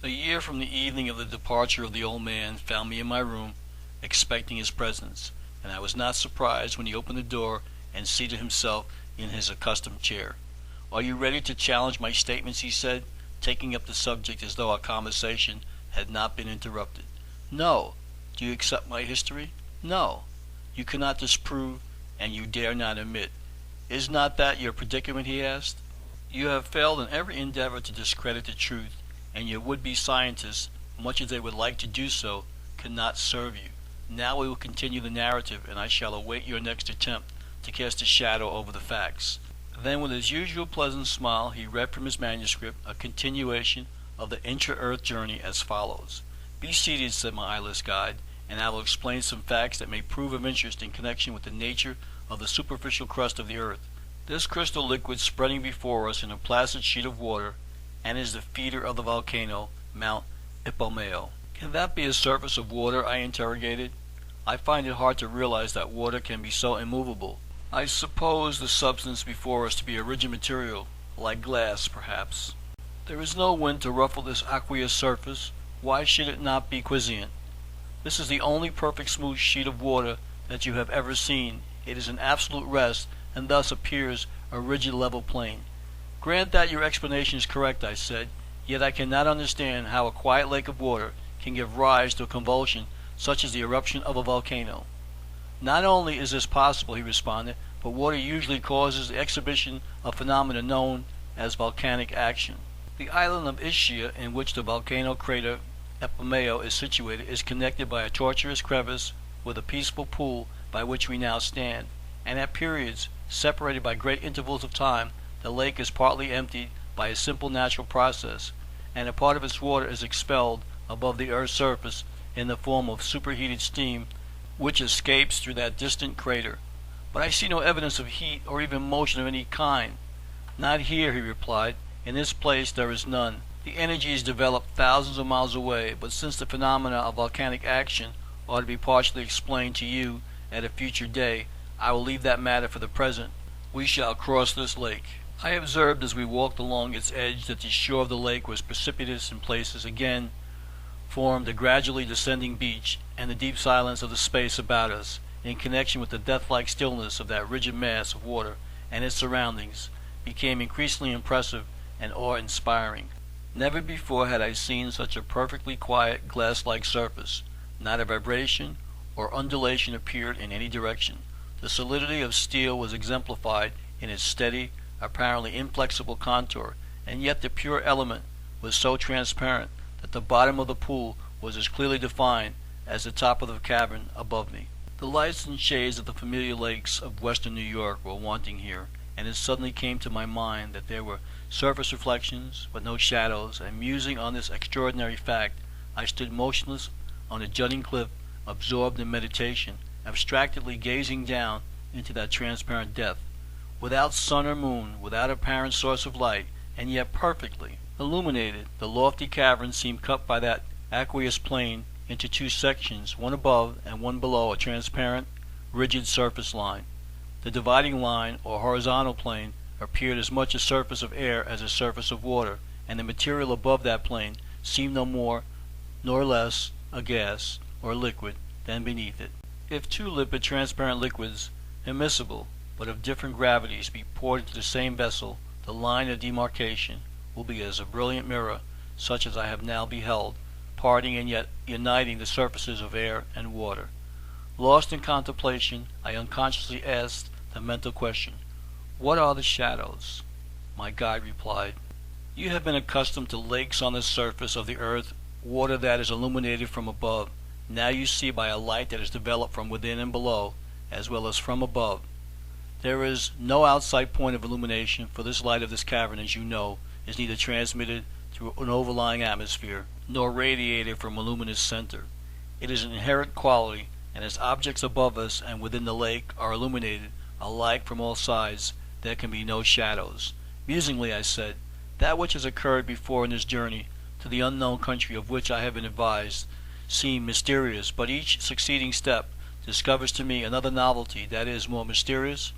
A year from the evening of the departure of the old man found me in my room, expecting his presence, and I was not surprised when he opened the door and seated himself in his accustomed chair. "Are you ready to challenge my statements?" he said, taking up the subject as though our conversation had not been interrupted. "No." "Do you accept my history?" "No." "You cannot disprove, and you dare not admit. Is not that your predicament?" he asked. "You have failed in every endeavor to discredit the truth, and your would-be scientists, much as they would like to do so, cannot serve you. Now we will continue the narrative, and I shall await your next attempt to cast a shadow over the facts." Then with his usual pleasant smile he read from his manuscript a continuation of the intra-earth journey as follows. "Be seated," said my eyeless guide, "and I will explain some facts that may prove of interest in connection with the nature of the superficial crust of the earth. This crystal liquid spreading before us in a placid sheet of water, and is the feeder of the volcano, Mount Ipomeo." "Can that be a surface of water?" I interrogated. "I find it hard to realize that water can be so immovable. I suppose the substance before us to be a rigid material, like glass, perhaps." "There is no wind to ruffle this aqueous surface. Why should it not be quiescent? This is the only perfect smooth sheet of water that you have ever seen. It is in absolute rest, and thus appears a rigid level plane." "Grant that your explanation is correct," I said, "yet I cannot understand how a quiet lake of water can give rise to a convulsion such as the eruption of a volcano." "Not only is this possible," he responded, "but water usually causes the exhibition of phenomena known as volcanic action. The island of Ischia, in which the volcano crater Epomeo is situated, is connected by a tortuous crevice with a peaceful pool by which we now stand, and at periods, separated by great intervals of time, the lake is partly emptied by a simple natural process, and a part of its water is expelled above the earth's surface in the form of superheated steam which escapes through that distant crater. But I see no evidence of heat or even motion of any kind." "Not here," he replied. "In this place there is none. The energy is developed thousands of miles away, but since the phenomena of volcanic action are to be partially explained to you at a future day, I will leave that matter for the present. We shall cross this lake." I observed as we walked along its edge that the shore of the lake was precipitous in places, again formed a gradually descending beach, and the deep silence of the space about us, in connection with the death-like stillness of that rigid mass of water and its surroundings, became increasingly impressive and awe-inspiring. Never before had I seen such a perfectly quiet glass-like surface. Not a vibration or undulation appeared in any direction. The solidity of steel was exemplified in its steady, apparently inflexible contour, and yet the pure element was so transparent that the bottom of the pool was as clearly defined as the top of the cavern above me. The lights and shades of the familiar lakes of western New York were wanting here, and it suddenly came to my mind that there were surface reflections, but no shadows, and musing on this extraordinary fact, I stood motionless on a jutting cliff, absorbed in meditation, abstractedly gazing down into that transparent depth. Without sun or moon, without apparent source of light, and yet perfectly illuminated, the lofty cavern seemed cut by that aqueous plane into two sections, one above and one below a transparent, rigid surface line. The dividing line, or horizontal plane, appeared as much a surface of air as a surface of water, and the material above that plane seemed no more nor less a gas, or liquid, than beneath it. If two limpid transparent liquids, immiscible, but of different gravities, be poured into the same vessel, the line of demarcation will be as a brilliant mirror, such as I have now beheld, parting and yet uniting the surfaces of air and water. Lost in contemplation, I unconsciously asked the mental question, "What are the shadows?" My guide replied, "You have been accustomed to lakes on the surface of the earth, water that is illuminated from above. Now you see by a light that is developed from within and below, as well as from above. There is no outside point of illumination, for this light of this cavern, as you know, is neither transmitted through an overlying atmosphere, nor radiated from a luminous center. It is an inherent quality, and as objects above us and within the lake are illuminated alike from all sides, there can be no shadows." Musingly I said, "That which has occurred before in this journey to the unknown country of which I have been advised seemed mysterious, but each succeeding step discovers to me another novelty that is more mysterious,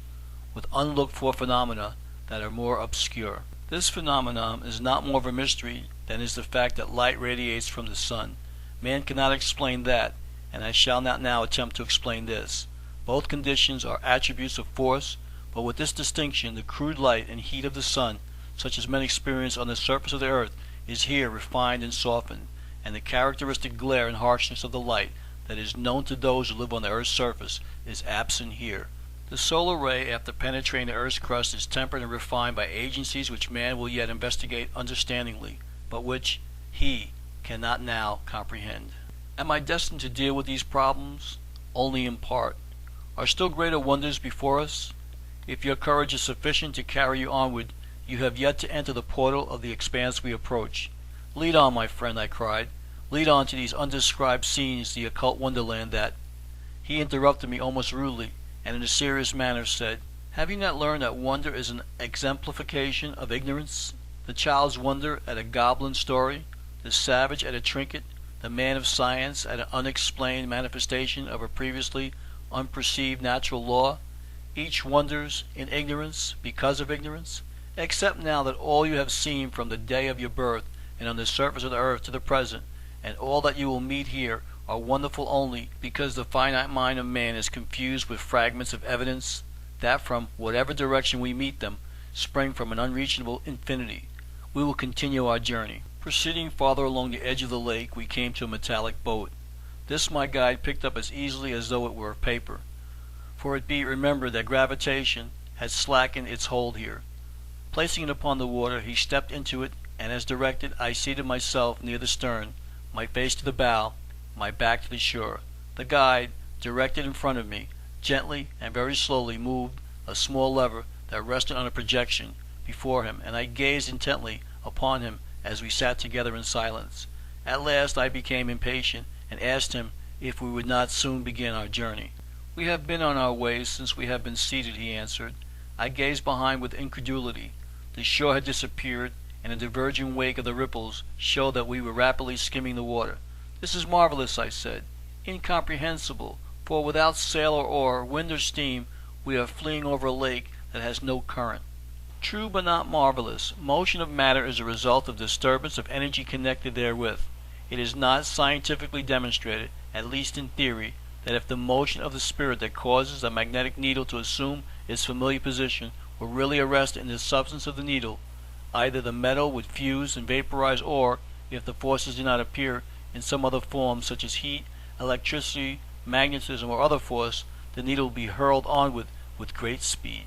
with unlooked-for phenomena that are more obscure. This phenomenon is not more of a mystery than is the fact that light radiates from the sun. Man cannot explain that, and I shall not now attempt to explain this. Both conditions are attributes of force, but with this distinction, the crude light and heat of the sun, such as men experience on the surface of the earth, is here refined and softened, and the characteristic glare and harshness of the light that is known to those who live on the earth's surface is absent here. The solar ray, after penetrating the earth's crust, is tempered and refined by agencies which man will yet investigate understandingly, but which he cannot now comprehend. Am I destined to deal with these problems? Only in part. Are still greater wonders before us? If your courage is sufficient to carry you onward, you have yet to enter the portal of the expanse we approach. Lead on, my friend, I cried. Lead on to these undescribed scenes, the occult wonderland that... He interrupted me almost rudely, and in a serious manner said, "Have you not learned that wonder is an exemplification of ignorance? The child's wonder at a goblin story, the savage at a trinket, the man of science at an unexplained manifestation of a previously unperceived natural law, each wonders in ignorance because of ignorance. Accept now that all you have seen from the day of your birth and on the surface of the earth to the present, and all that you will meet here, are wonderful only because the finite mind of man is confused with fragments of evidence that from whatever direction we meet them spring from an unreachable infinity. We will continue our journey." Proceeding farther along the edge of the lake, we came to a metallic boat. This my guide picked up as easily as though it were of paper, for it be remembered that gravitation had slackened its hold here. Placing it upon the water, he stepped into it, and as directed, I seated myself near the stern, my face to the bow, my back to the shore. The guide, directed in front of me, gently and very slowly moved a small lever that rested on a projection before him, and I gazed intently upon him as we sat together in silence. At last I became impatient and asked him if we would not soon begin our journey. "We have been on our way since we have been seated," he answered. I gazed behind with incredulity. The shore had disappeared, and a diverging wake of the ripples showed that we were rapidly skimming the water. "This is marvelous," I said. "Incomprehensible, for without sail or oar, wind or steam, we are fleeing over a lake that has no current." "True, but not marvelous. Motion of matter is a result of disturbance of energy connected therewith. It is not scientifically demonstrated, at least in theory, that if the motion of the spirit that causes the magnetic needle to assume its familiar position were really arrested in the substance of the needle, either the metal would fuse and vaporize, or, if the forces do not appear in some other form, such as heat, electricity, magnetism, or other force, the needle will be hurled onward with great speed."